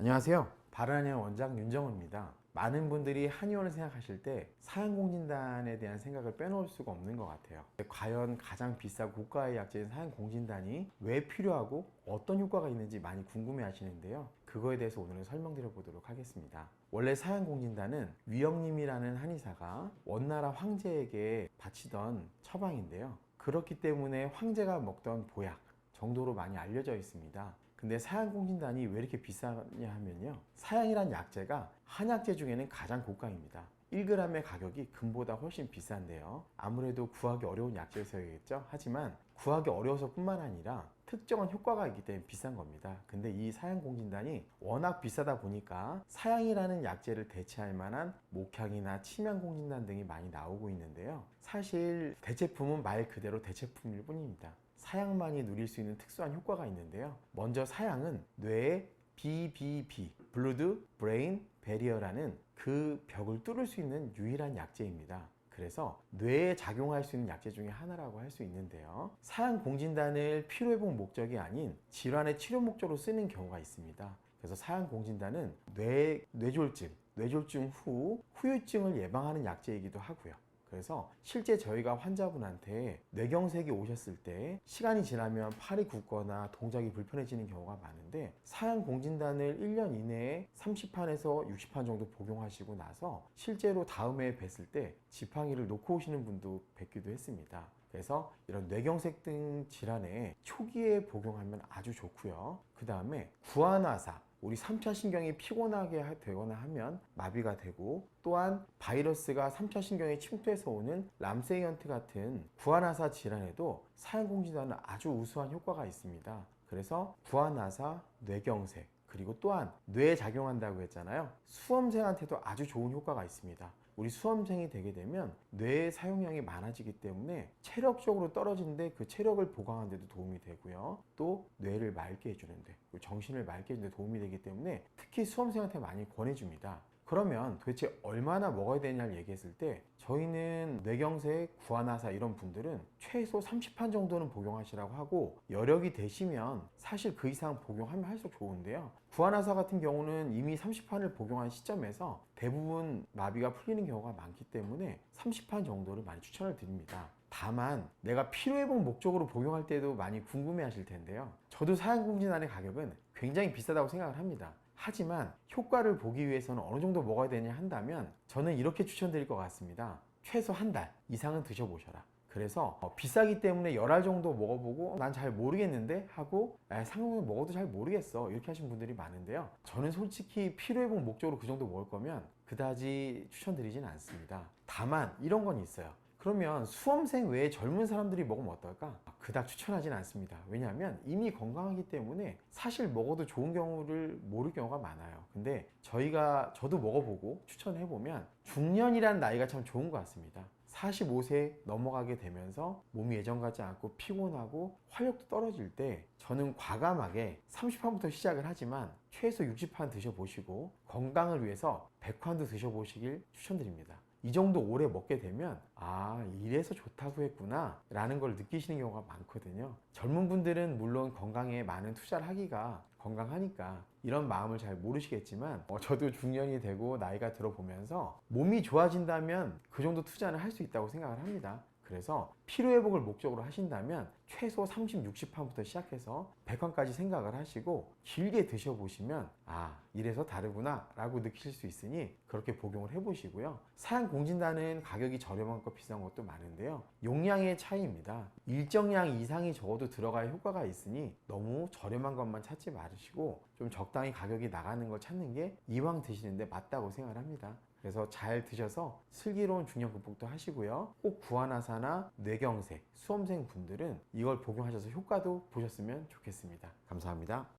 안녕하세요. 바른한의원 원장 윤정호입니다. 많은 분들이 한의원을 생각하실 때 사양공진단에 대한 생각을 빼놓을 수가 없는 것 같아요. 과연 가장 비싸고 고가의 약재인 사양공진단이 왜 필요하고 어떤 효과가 있는지 많이 궁금해 하시는데요. 그거에 대해서 오늘은 설명드려 보도록 하겠습니다. 원래 사양공진단은 위영림이라는 한의사가 원나라 황제에게 바치던 처방인데요. 그렇기 때문에 황제가 먹던 보약 정도로 많이 알려져 있습니다. 근데 사양공진단이 왜 이렇게 비싸냐 하면요, 사양이란 약재가 한약재 중에는 가장 고가입니다. 1g의 가격이 금보다 훨씬 비싼데요. 아무래도 구하기 어려운 약재여서겠죠. 하지만 구하기 어려워서 뿐만 아니라 특정한 효과가 있기 때문에 비싼 겁니다. 근데 이 사양공진단이 워낙 비싸다 보니까 사양이라는 약재를 대체할 만한 목향이나 침양공진단 등이 많이 나오고 있는데요. 사실 대체품은 말 그대로 대체품일 뿐입니다. 사양만이 누릴 수 있는 특수한 효과가 있는데요. 먼저 사양은 뇌의 BBB, 블루드 브레인 베리어라는 그 벽을 뚫을 수 있는 유일한 약재입니다. 그래서 뇌에 작용할 수 있는 약재 중에 하나라고 할 수 있는데요. 사양공진단을 피로회복 목적이 아닌 질환의 치료 목적으로 쓰는 경우가 있습니다. 그래서 사양공진단은 뇌졸중 후 후유증을 예방하는 약재이기도 하고요. 그래서 실제 저희가 환자분한테 뇌경색이 오셨을 때 시간이 지나면 팔이 굽거나 동작이 불편해지는 경우가 많은데 사양공진단을 1년 이내에 30판에서 60판 정도 복용하시고 나서 실제로 다음에 뵀을 때 지팡이를 놓고 오시는 분도 뵙기도 했습니다. 그래서 이런 뇌경색 등 질환에 초기에 복용하면 아주 좋고요. 그 다음에 구안화사, 우리 3차 신경이 피곤하게 되거나 하면 마비가 되고, 또한 바이러스가 3차 신경에 침투해서 오는 람세이언트 같은 구안화사 질환에도 사양공진단은 아주 우수한 효과가 있습니다. 그래서 구안화사, 뇌경색, 그리고 또한 뇌에 작용한다고 했잖아요. 수험생한테도 아주 좋은 효과가 있습니다. 우리 수험생이 되게 되면 뇌의 사용량이 많아지기 때문에 체력적으로 떨어지는데 그 체력을 보강하는 데도 도움이 되고요. 또 뇌를 맑게 해주는데, 정신을 맑게 해주는 데 도움이 되기 때문에 특히 수험생한테 많이 권해줍니다. 그러면 도대체 얼마나 먹어야 되냐를 얘기했을 때 저희는 뇌경색, 구안화사 이런 분들은 최소 30판 정도는 복용하시라고 하고, 여력이 되시면 사실 그 이상 복용하면 할수록 좋은데요. 구안화사 같은 경우는 이미 30판을 복용한 시점에서 대부분 마비가 풀리는 경우가 많기 때문에 30판 정도를 많이 추천을 드립니다. 다만 내가 피로회복 목적으로 복용할 때도 많이 궁금해 하실 텐데요. 저도 사양공진단의 가격은 굉장히 비싸다고 생각을 합니다. 하지만 효과를 보기 위해서는 어느 정도 먹어야 되냐 한다면 저는 이렇게 추천드릴 것 같습니다. 최소 한 달 이상은 드셔보셔라. 그래서 비싸기 때문에 열 알 정도 먹어보고 난 잘 모르겠는데 하고 상품을 먹어도 잘 모르겠어 이렇게 하신 분들이 많은데요. 저는 솔직히 피로회복 목적으로 그 정도 먹을 거면 그다지 추천드리진 않습니다. 다만 이런 건 있어요. 그러면 수험생 외에 젊은 사람들이 먹으면 어떨까? 그닥 추천하진 않습니다. 왜냐하면 이미 건강하기 때문에 사실 먹어도 좋은 경우를 모를 경우가 많아요. 근데 저도 먹어보고 추천해보면 중년이란 나이가 참 좋은 것 같습니다. 45세 넘어가게 되면서 몸이 예전 같지 않고 피곤하고 활력도 떨어질 때 저는 과감하게 30판부터 시작을 하지만 최소 60판 드셔보시고 건강을 위해서 100판도 드셔보시길 추천드립니다. 이 정도 오래 먹게 되면 이래서 좋다고 했구나 라는 걸 느끼시는 경우가 많거든요. 젊은 분들은 물론 건강에 많은 투자를 하기가 건강하니까 이런 마음을 잘 모르시겠지만 저도 중년이 되고 나이가 들어보면서 몸이 좋아진다면 그 정도 투자는 할 수 있다고 생각을 합니다. 그래서 피로회복을 목적으로 하신다면 최소 30, 60판부터 시작해서 100판까지 생각을 하시고 길게 드셔보시면 이래서 다르구나 라고 느끼실 수 있으니 그렇게 복용을 해보시고요. 사양공진단은 가격이 저렴한 것 비싼 것도 많은데요. 용량의 차이입니다. 일정량 이상이 적어도 들어가야 효과가 있으니 너무 저렴한 것만 찾지 마시고 좀 적당히 가격이 나가는 걸 찾는 게 이왕 드시는데 맞다고 생각을 합니다. 그래서 잘 드셔서 슬기로운 중년 극복도 하시고요. 꼭 구안화사나 뇌경색, 수험생 분들은 이걸 복용하셔서 효과도 보셨으면 좋겠습니다. 감사합니다.